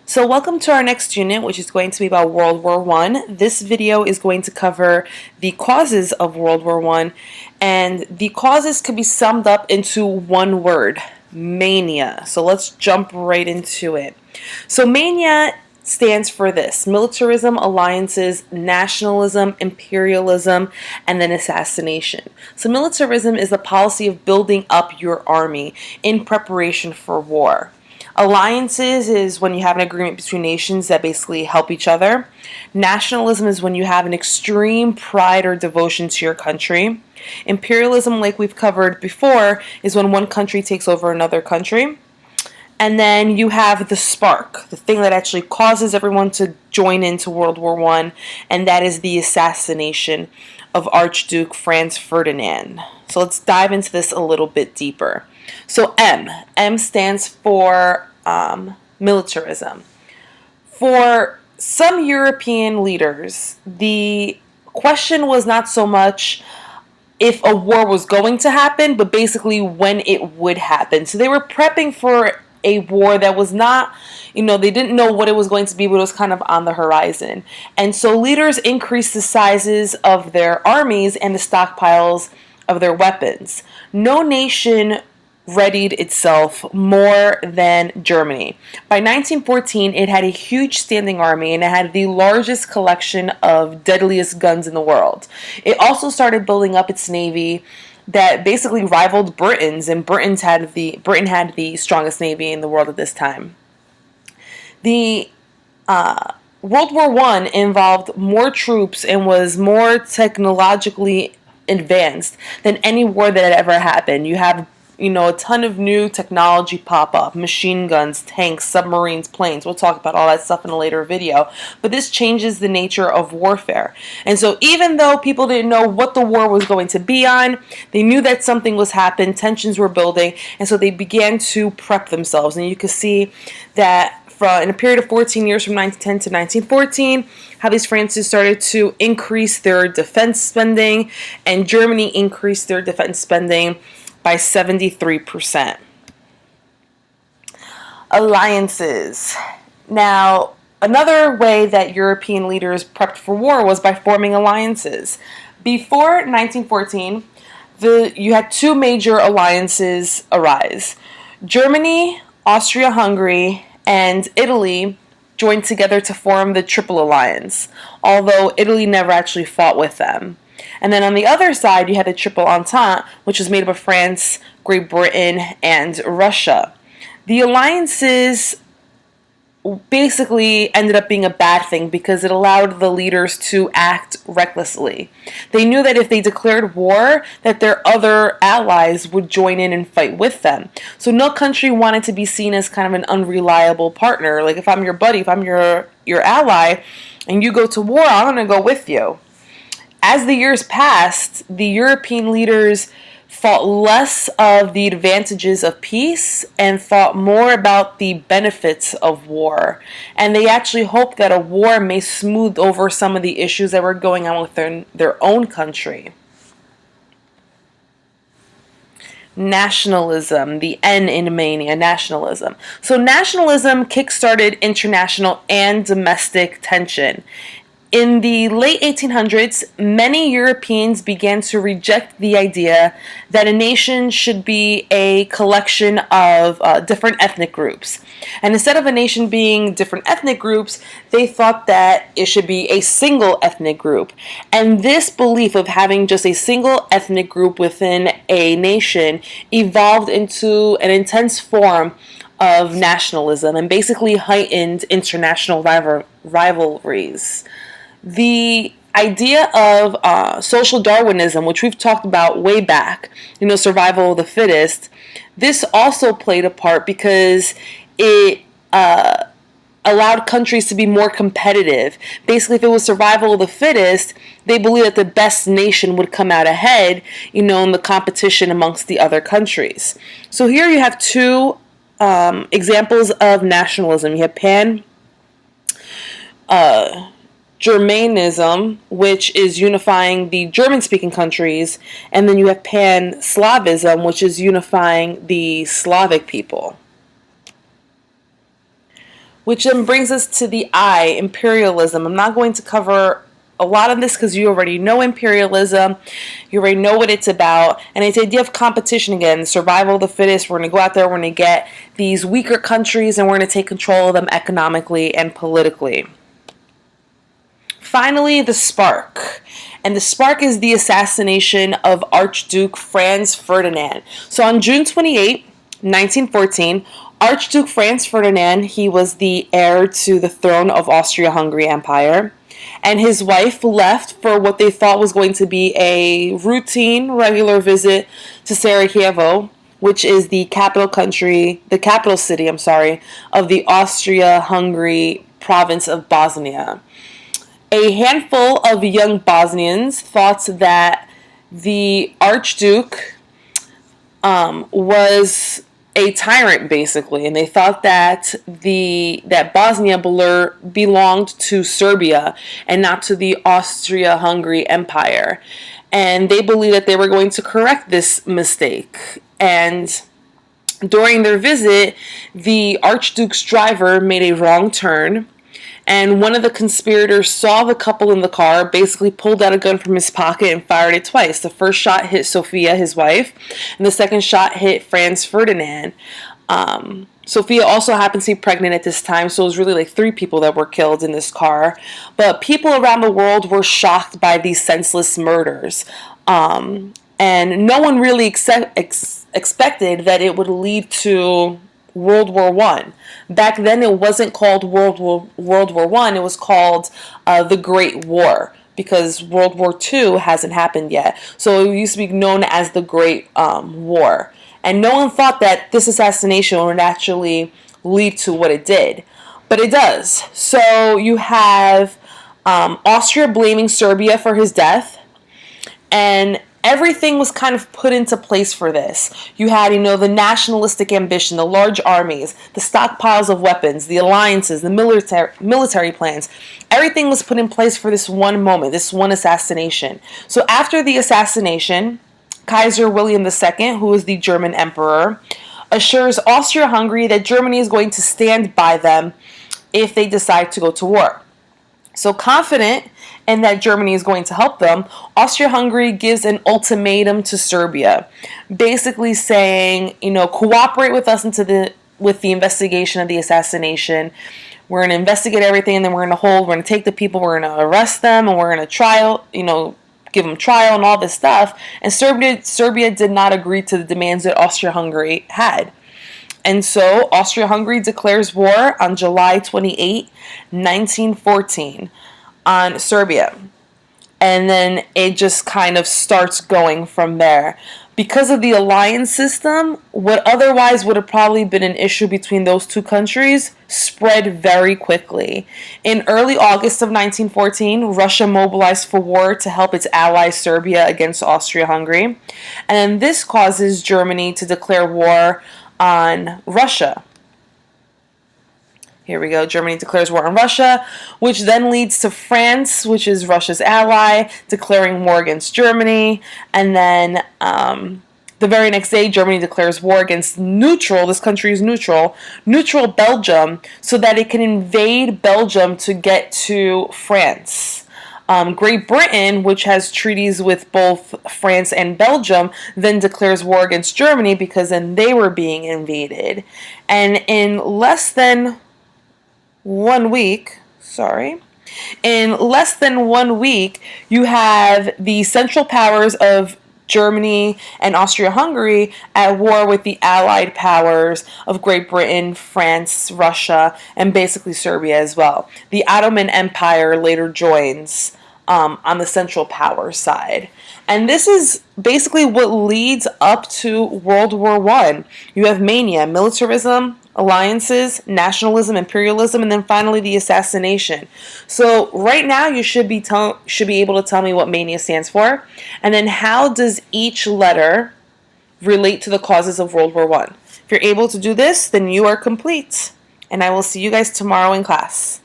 So welcome to our next unit, which is going to be about World War I. This video is going to cover the causes of World War I, and the causes could be summed up into one word: mania. So let's jump right into it. So mania stands for this: militarism, alliances, nationalism, imperialism, and then assassination. So militarism is the policy of building up your army in preparation for war. Alliances is when you have an agreement between nations that basically help each other. Nationalism is when you have an extreme pride or devotion to your country. Imperialism, like we've covered before, is when one country takes over another country. And then you have the spark, the thing that actually causes everyone to join into World War I, and that is the assassination of Archduke Franz Ferdinand. So let's dive into this a little bit deeper. So M stands for militarism. For some European leaders, the question was not so much if a war was going to happen, but basically when it would happen. So they were prepping for a war that was not, they didn't know what it was going to be, but it was kind of on the horizon. And so leaders increased the sizes of their armies and the stockpiles of their weapons. No nation readied itself more than Germany. By 1914, it had a huge standing army and it had the largest collection of deadliest guns in the world. It also started building up its navy that basically rivaled Britain's, and Britain had the strongest navy in the world at this time. The World War I involved more troops and was more technologically advanced than any war that had ever happened. You have a ton of new technology pop up: machine guns, tanks, submarines, planes. We'll talk about all that stuff in a later video. But this changes the nature of warfare. And so even though people didn't know what the war was going to be on, they knew that something was happening, tensions were building, and so they began to prep themselves. And you can see that in a period of 14 years, from 1910 to 1914, how these Frances started to increase their defense spending, and Germany increased their defense spending by 73%. Alliances. Now, another way that European leaders prepped for war was by forming alliances. Before 1914, you had two major alliances arise. Germany, Austria-Hungary, and Italy joined together to form the Triple Alliance, although Italy never actually fought with them. And then on the other side, you had the Triple Entente, which was made up of France, Great Britain, and Russia. The alliances basically ended up being a bad thing because it allowed the leaders to act recklessly. They knew that if they declared war, that their other allies would join in and fight with them. So no country wanted to be seen as kind of an unreliable partner. Like, if I'm your buddy, if I'm your ally, and you go to war, I'm going to go with you. As the years passed, the European leaders thought less of the advantages of peace and thought more about the benefits of war. And they actually hoped that a war may smooth over some of the issues that were going on within their own country. Nationalism, the N in mania, nationalism. So nationalism kickstarted international and domestic tension. In the late 1800s, many Europeans began to reject the idea that a nation should be a collection of different ethnic groups. And instead of a nation being different ethnic groups, they thought that it should be a single ethnic group. And this belief of having just a single ethnic group within a nation evolved into an intense form of nationalism and basically heightened international rivalries. The idea of social Darwinism, which we've talked about way back, survival of the fittest, this also played a part because it allowed countries to be more competitive. Basically, if it was survival of the fittest, they believed that the best nation would come out ahead, in the competition amongst the other countries. So here you have two examples of nationalism. You have Germanism, which is unifying the German-speaking countries, and then you have Pan-Slavism, which is unifying the Slavic people. which then brings us to the I, imperialism. I'm not going to cover a lot of this because you already know imperialism, you already know what it's about, and it's the idea of competition again, survival of the fittest. We're going to go out there, we're going to get these weaker countries, and we're going to take control of them economically and politically. Finally, the spark. And the spark is the assassination of Archduke Franz Ferdinand. So on June 28, 1914, Archduke Franz Ferdinand, he was the heir to the throne of Austria-Hungary Empire, and his wife left for what they thought was going to be a routine, regular visit to Sarajevo, which is the capital city, of the Austria-Hungary province of Bosnia. A handful of young Bosnians thought that the Archduke was a tyrant, basically, and they thought that Bosnia belonged to Serbia and not to the Austria-Hungary Empire. And they believed that they were going to correct this mistake. And during their visit, the Archduke's driver made a wrong turn, and one of the conspirators saw the couple in the car, basically pulled out a gun from his pocket and fired it twice. The first shot hit Sophia, his wife, and the second shot hit Franz Ferdinand. Sophia also happened to be pregnant at this time, so it was really like 3 people that were killed in this car. But people around the world were shocked by these senseless murders. And no one really expected that it would lead to World War I. Back then, it wasn't called World War I. It was called the Great War, because World War II hasn't happened yet. So it used to be known as the Great War. And no one thought that this assassination would actually lead to what it did. But it does. So you have Austria blaming Serbia for his death, and everything was kind of put into place for this. You had, the nationalistic ambition, the large armies, the stockpiles of weapons, the alliances, the military plans. Everything was put in place for this one moment, this one assassination. So after the assassination, Kaiser William II, who is the German emperor, assures Austria-Hungary that Germany is going to stand by them if they decide to go to war. So confident in that Germany is going to help them, Austria-Hungary gives an ultimatum to Serbia, basically saying, cooperate with us with the investigation of the assassination. We're going to investigate everything, and then we're going to take the people, we're going to arrest them, and we're going to give them trial and all this stuff. And Serbia did not agree to the demands that Austria-Hungary had. And so Austria-Hungary declares war on July 28, 1914 on Serbia. And then it just kind of starts going from there. Because of the alliance system, what otherwise would have probably been an issue between those two countries spread very quickly. In early August of 1914, Russia mobilized for war to help its ally Serbia against Austria-Hungary. And this causes Germany to declare war on Russia. Here we go. Germany declares war on Russia, which then leads to France, which is Russia's ally, declaring war against Germany. And then the very next day, Germany declares war against this country is neutral Belgium, so that it can invade Belgium to get to France. Great Britain, which has treaties with both France and Belgium, then declares war against Germany because then they were being invaded. And in less than 1 week, you have the Central Powers of Germany and Austria-Hungary at war with the Allied powers of Great Britain, France, Russia, and basically Serbia as well. The Ottoman Empire later joins on the Central Powers side. And this is basically what leads up to World War I. You have mania, militarism, alliances, nationalism, imperialism, and then finally the assassination. So right now you should be able to tell me what mania stands for, and then how does each letter relate to the causes of World War I. If you're able to do this, then you are complete. And I will see you guys tomorrow in class.